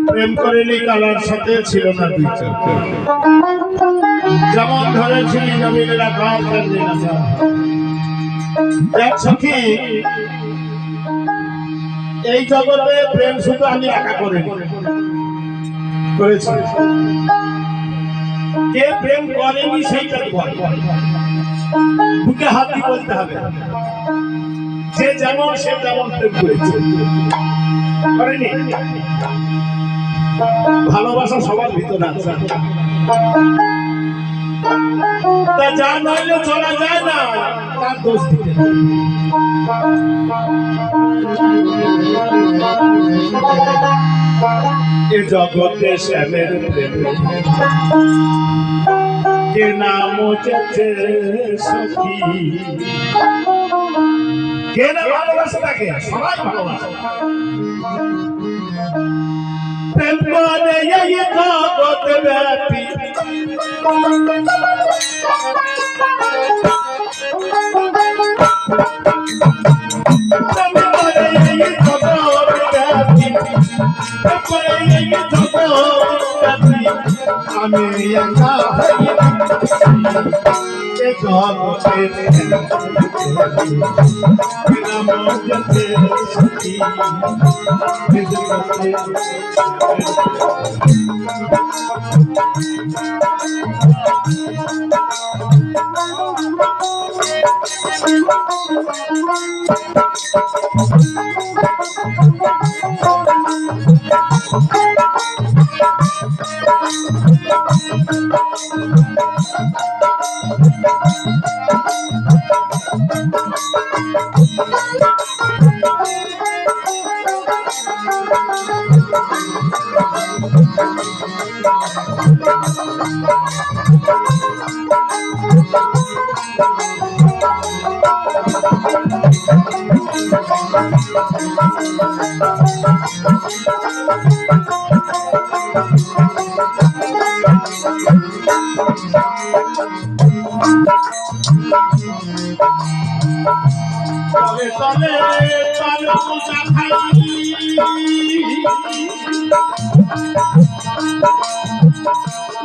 প্রেম করেনি কালার সাথে ছিল না দুই চোখে, যেমন ধরেছিলি নবীনের আকার তেমনি না। দেখ সখী, এই জগতে প্রেম শুধু আমি একা করিনি, করেছি। কে প্রেম করেনি সেইটা বল, বুকে হাত দিয়ে বলতে হবে। যে যেমন সে তেমন প্রেম করেছে, করেনি। ভালোবাসা সবার ভিতরে আছে, তা যা নইলে চলা যায় না, তার দোষ দিতে এ জগতে শ্যামের প্রেম কে নাম হচ্ছে সখী। কে না ভালোবাসে তাকে, সবাই ভালোবাসে। প্রেম করে এই জগৎ ব্যাপী আমি একা এ জগতে নাম হচ্ছে সখী।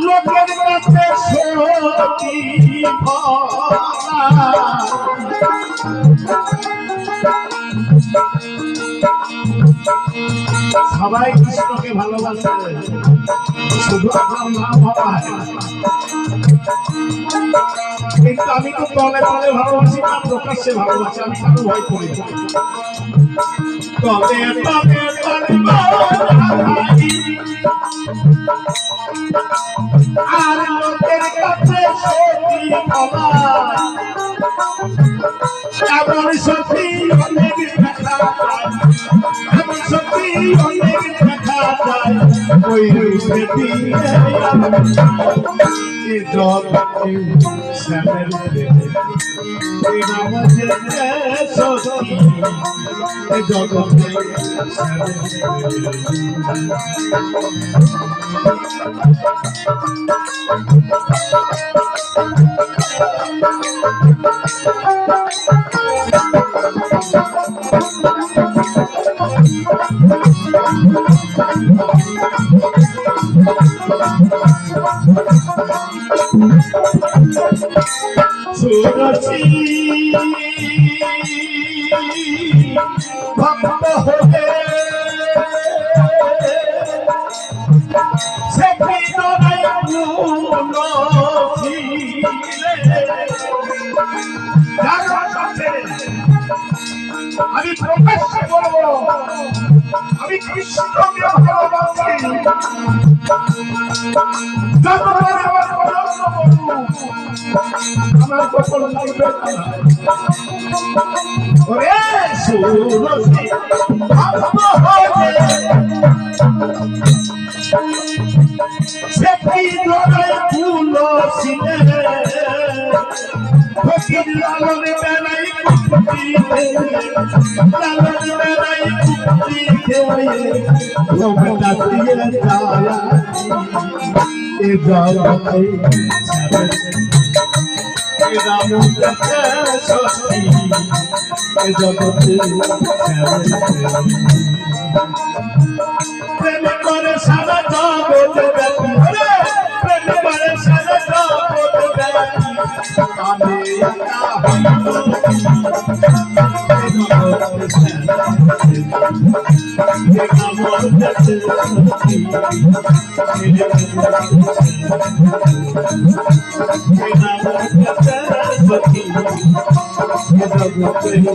লোকের কাছে সত্যি সবাই কৃষ্ণকে ভালোবাসে, শুধু আমার মা বাবা। কিন্তু আমি তো তলে তলে ভালোবাসি না, প্রকাশ্যে ভালোবাসি। আমি কেন ভয় করি? তলে তলে আর লোকের কাছে এমন সত্যি অনেক দেখা যায়, এমন সত্যি অনেক দেখা যায়। ওই জগতে শ্যামের নাম হচ্ছে সখী। এ জগতে ভক্ত হবে আমি প্রকাশ্যে বলবো, আমি কৃষ্ণকে ভালোবাসি। যতবার আমার পছন্দ করবো, আমার কখন লাগবে না। ওরে সুরসী ভক্ত হবে সেটি ধরায় তুলসী ফকির লালন বেড়াই লালন বেড়াই লোকটা দিয়ে এ জগতে রাম সখী এ জগতে প্রেম করে সারা জগৎ ব্যাপী প্রেম করে সারা জগৎ ব্যাপী আমি একা হইল